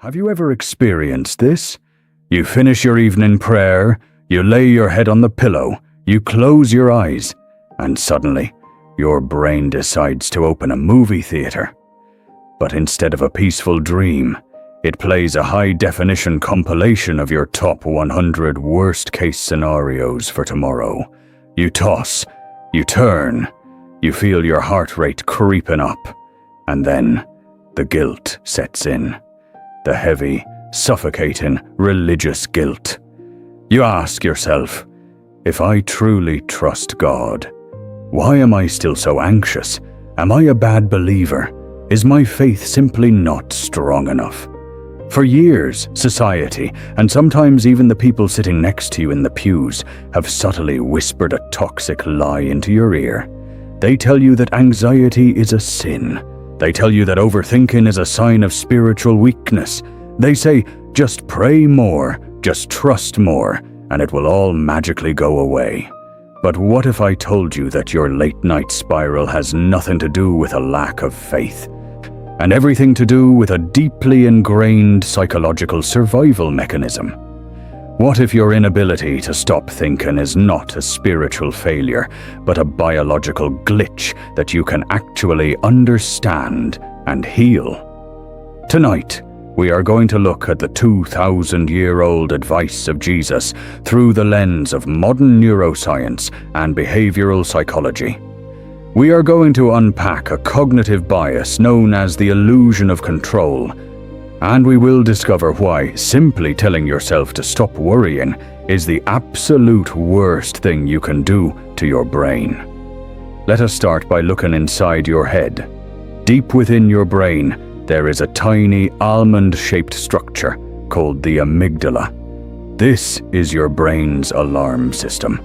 Have you ever experienced this? You finish your evening prayer, you lay your head on the pillow, you close your eyes, and suddenly, your brain decides to open a movie theater. But instead of a peaceful dream, it plays a high-definition compilation of your top 100 worst-case scenarios for tomorrow. You toss, you turn, you feel your heart rate creeping up, and then the guilt sets in. The heavy, suffocating, religious guilt. You ask yourself, if I truly trust God, why am I still so anxious? Am I a bad believer? Is my faith simply not strong enough? For years, society, and sometimes even the people sitting next to you in the pews, have subtly whispered a toxic lie into your ear. They tell you that anxiety is a sin. They tell you that overthinking is a sign of spiritual weakness. They say, just pray more, just trust more, and it will all magically go away. But what if I told you that your late-night spiral has nothing to do with a lack of faith, and everything to do with a deeply ingrained psychological survival mechanism? What if your inability to stop thinking is not a spiritual failure, but a biological glitch that you can actually understand and heal? Tonight, we are going to look at the 2,000-year-old advice of Jesus through the lens of modern neuroscience and behavioral psychology. We are going to unpack a cognitive bias known as the illusion of control, and we will discover why simply telling yourself to stop worrying is the absolute worst thing you can do to your brain. Let us start by looking inside your head. Deep within your brain, there is a tiny almond-shaped structure called the amygdala. This is your brain's alarm system.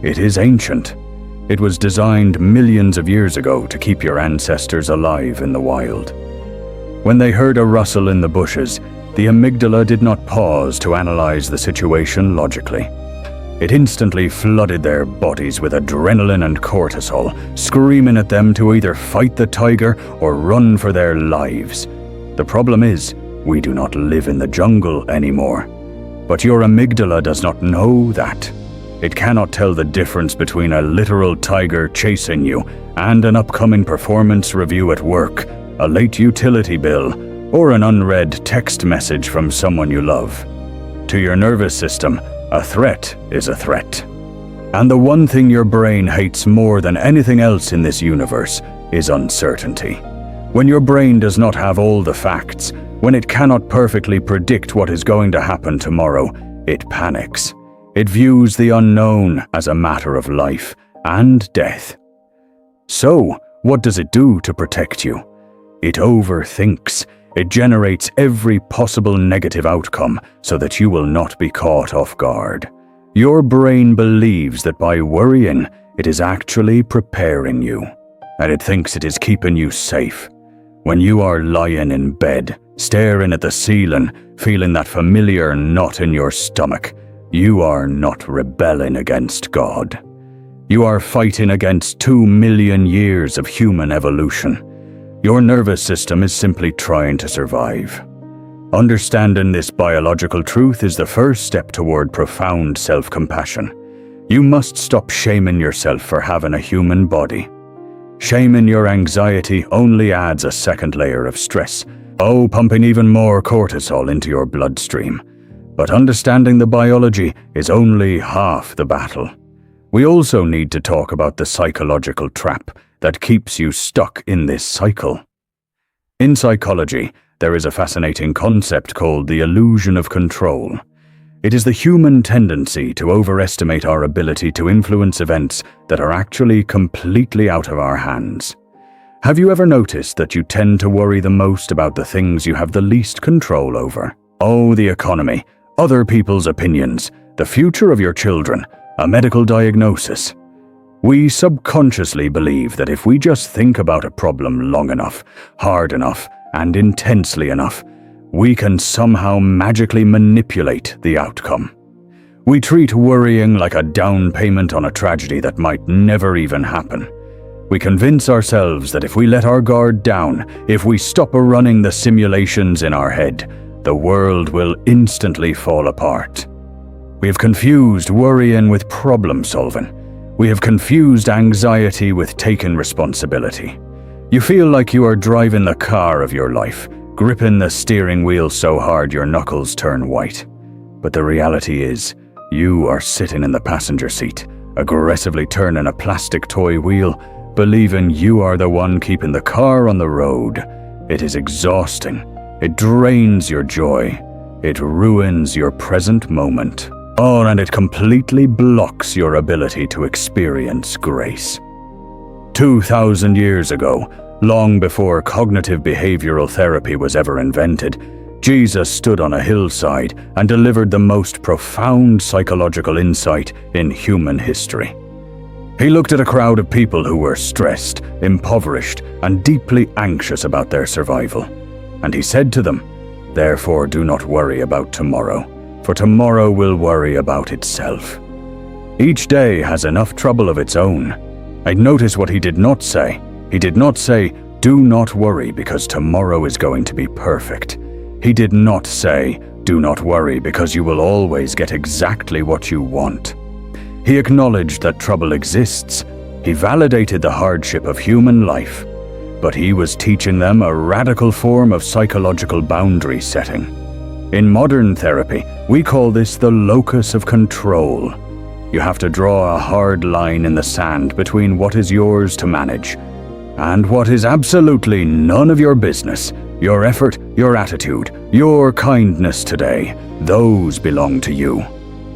It is ancient. It was designed millions of years ago to keep your ancestors alive in the wild. When they heard a rustle in the bushes, the amygdala did not pause to analyze the situation logically. It instantly flooded their bodies with adrenaline and cortisol, screaming at them to either fight the tiger or run for their lives. The problem is, we do not live in the jungle anymore. But your amygdala does not know that. It cannot tell the difference between a literal tiger chasing you and an upcoming performance review at work, a late utility bill, or an unread text message from someone you love. To your nervous system, a threat is a threat. And the one thing your brain hates more than anything else in this universe is uncertainty. When your brain does not have all the facts, when it cannot perfectly predict what is going to happen tomorrow, it panics. It views the unknown as a matter of life and death. So, what does it do to protect you? It overthinks. It generates every possible negative outcome so that you will not be caught off guard. Your brain believes that by worrying, it is actually preparing you, and it thinks it is keeping you safe. When you are lying in bed, staring at the ceiling, feeling that familiar knot in your stomach, you are not rebelling against God. You are fighting against 2 million years of human evolution. Your nervous system is simply trying to survive. Understanding this biological truth is the first step toward profound self-compassion. You must stop shaming yourself for having a human body. Shaming your anxiety only adds a second layer of stress, pumping even more cortisol into your bloodstream. But understanding the biology is only half the battle. We also need to talk about the psychological trap that keeps you stuck in this cycle. In psychology, there is a fascinating concept called the illusion of control. It is the human tendency to overestimate our ability to influence events that are actually completely out of our hands. Have you ever noticed that you tend to worry the most about the things you have the least control over? Oh, the economy, other people's opinions, the future of your children, a medical diagnosis. We subconsciously believe that if we just think about a problem long enough, hard enough, and intensely enough, we can somehow magically manipulate the outcome. We treat worrying like a down payment on a tragedy that might never even happen. We convince ourselves that if we let our guard down, if we stop running the simulations in our head, the world will instantly fall apart. We have confused worrying with problem solving. We have confused anxiety with taking responsibility. You feel like you are driving the car of your life, gripping the steering wheel so hard your knuckles turn white. But the reality is, you are sitting in the passenger seat, aggressively turning a plastic toy wheel, believing you are the one keeping the car on the road. It is exhausting. It drains your joy. It ruins your present moment. Oh, and it completely blocks your ability to experience grace. 2,000 years ago, long before cognitive behavioral therapy was ever invented, Jesus stood on a hillside and delivered the most profound psychological insight in human history. He looked at a crowd of people who were stressed, impoverished, and deeply anxious about their survival. And he said to them, "Therefore do not worry about tomorrow, for tomorrow will worry about itself." Each day has enough trouble of its own. I'd notice what he did not say. He did not say, "Do not worry because tomorrow is going to be perfect." He did not say, "Do not worry because you will always get exactly what you want." He acknowledged that trouble exists. He validated the hardship of human life. But he was teaching them a radical form of psychological boundary setting. In modern therapy, we call this the locus of control. You have to draw a hard line in the sand between what is yours to manage and what is absolutely none of your business. Your effort, your attitude, your kindness today, those belong to you.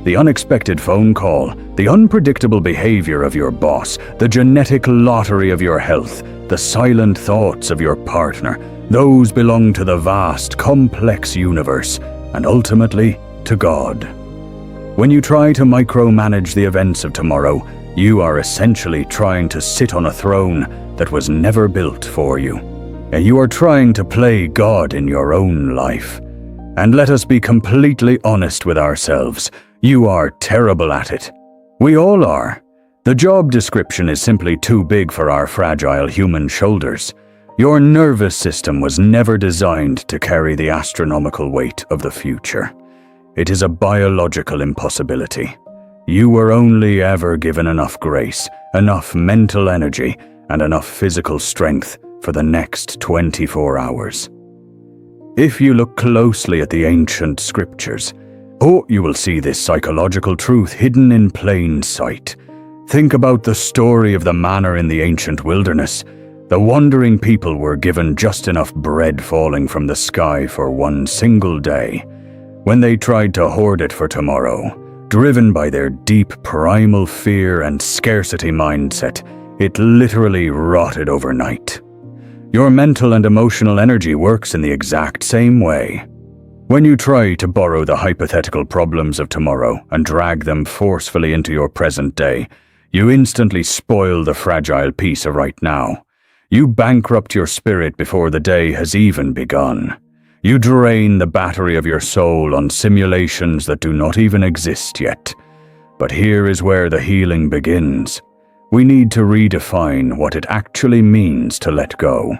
The unexpected phone call, the unpredictable behavior of your boss, the genetic lottery of your health, the silent thoughts of your partner, those belong to the vast, complex universe, and ultimately to God. When you try to micromanage the events of tomorrow, you are essentially trying to sit on a throne that was never built for you. And you are trying to play God in your own life. And let us be completely honest with ourselves. You are terrible at it. We all are. The job description is simply too big for our fragile human shoulders. Your nervous system was never designed to carry the astronomical weight of the future. It is a biological impossibility. You were only ever given enough grace, enough mental energy, and enough physical strength for the next 24 hours. If you look closely at the ancient scriptures, you will see this psychological truth hidden in plain sight. Think about the story of the manna in the ancient wilderness. The wandering people were given just enough bread falling from the sky for one single day. When they tried to hoard it for tomorrow, driven by their deep primal fear and scarcity mindset, it literally rotted overnight. Your mental and emotional energy works in the exact same way. When you try to borrow the hypothetical problems of tomorrow and drag them forcefully into your present day, you instantly spoil the fragile piece of right now. You bankrupt your spirit before the day has even begun. You drain the battery of your soul on simulations that do not even exist yet. But here is where the healing begins. We need to redefine what it actually means to let go.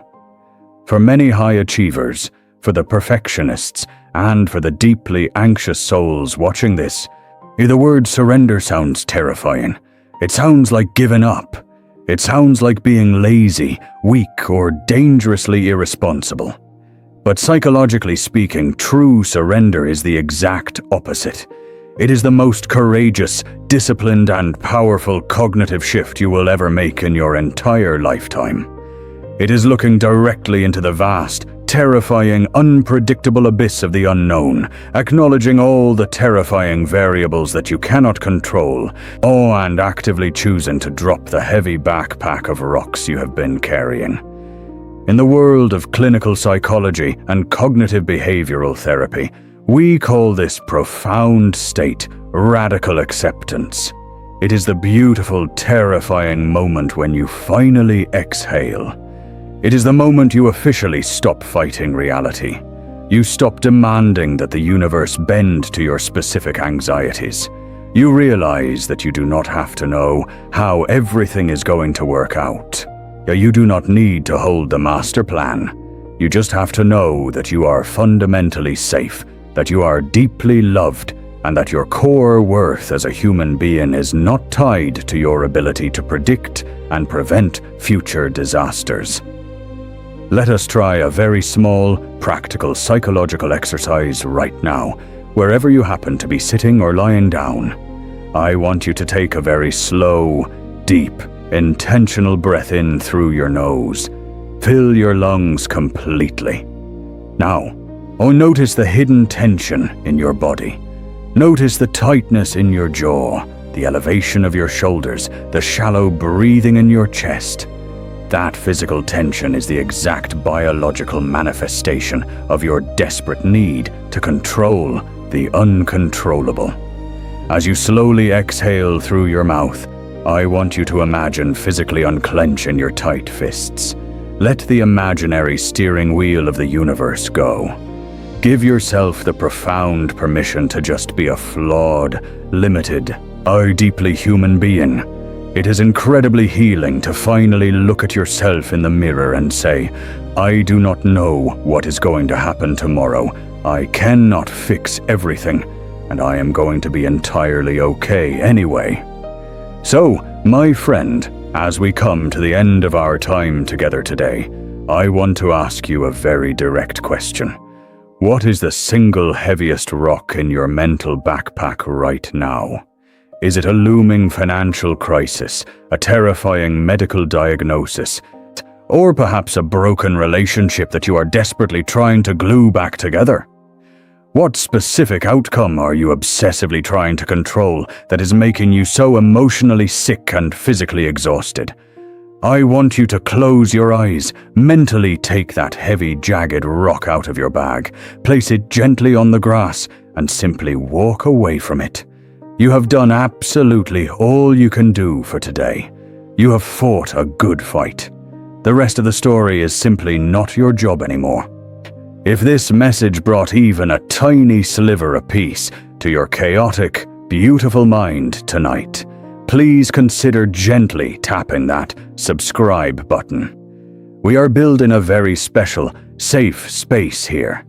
For many high achievers, for the perfectionists, and for the deeply anxious souls watching this, the word surrender sounds terrifying. It sounds like giving up. It sounds like being lazy, weak, or dangerously irresponsible. But psychologically speaking, true surrender is the exact opposite. It is the most courageous, disciplined, and powerful cognitive shift you will ever make in your entire lifetime. It is looking directly into the vast, terrifying, unpredictable abyss of the unknown, acknowledging all the terrifying variables that you cannot control, and actively choosing to drop the heavy backpack of rocks you have been carrying. In the world of clinical psychology and cognitive behavioral therapy, we call this profound state radical acceptance. It is the beautiful, terrifying moment when you finally exhale. It is the moment you officially stop fighting reality. You stop demanding that the universe bend to your specific anxieties. You realize that you do not have to know how everything is going to work out. You do not need to hold the master plan. You just have to know that you are fundamentally safe, that you are deeply loved, and that your core worth as a human being is not tied to your ability to predict and prevent future disasters. Let us try a very small, practical psychological exercise right now, wherever you happen to be sitting or lying down. I want you to take a very slow, deep, intentional breath in through your nose. Fill your lungs completely. Now, notice the hidden tension in your body. Notice the tightness in your jaw, the elevation of your shoulders, the shallow breathing in your chest. That physical tension is the exact biological manifestation of your desperate need to control the uncontrollable. As you slowly exhale through your mouth, I want you to imagine physically unclenching your tight fists. Let the imaginary steering wheel of the universe go. Give yourself the profound permission to just be a flawed, limited, deeply human being. It is incredibly healing to finally look at yourself in the mirror and say, I do not know what is going to happen tomorrow. I cannot fix everything, and I am going to be entirely okay anyway. So, my friend, as we come to the end of our time together today, I want to ask you a very direct question. What is the single heaviest rock in your mental backpack right now? Is it a looming financial crisis, a terrifying medical diagnosis, or perhaps a broken relationship that you are desperately trying to glue back together? What specific outcome are you obsessively trying to control that is making you so emotionally sick and physically exhausted? I want you to close your eyes, mentally take that heavy, jagged rock out of your bag, place it gently on the grass, and simply walk away from it. You have done absolutely all you can do for today. You have fought a good fight. The rest of the story is simply not your job anymore. If this message brought even a tiny sliver of peace to your chaotic, beautiful mind tonight, please consider gently tapping that subscribe button. We are building a very special, safe space here.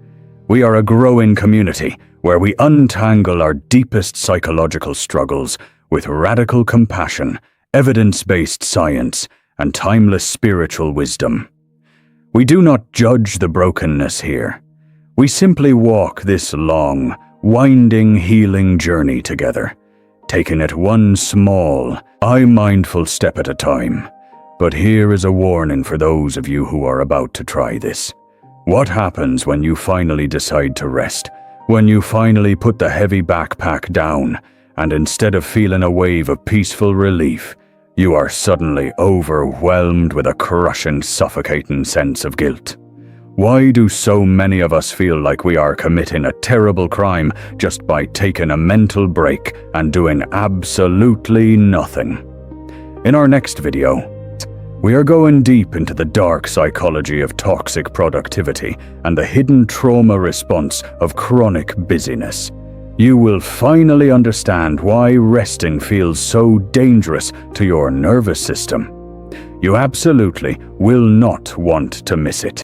We are a growing community where we untangle our deepest psychological struggles with radical compassion, evidence-based science, and timeless spiritual wisdom. We do not judge the brokenness here. We simply walk this long, winding, healing journey together, taking it one small, mindful step at a time. But here is a warning for those of you who are about to try this. What happens when you finally decide to rest? When you finally put the heavy backpack down, and instead of feeling a wave of peaceful relief, you are suddenly overwhelmed with a crushing, suffocating sense of guilt. Why do so many of us feel like we are committing a terrible crime just by taking a mental break and doing absolutely nothing? In our next video, we are going deep into the dark psychology of toxic productivity and the hidden trauma response of chronic busyness. You will finally understand why resting feels so dangerous to your nervous system. You absolutely will not want to miss it.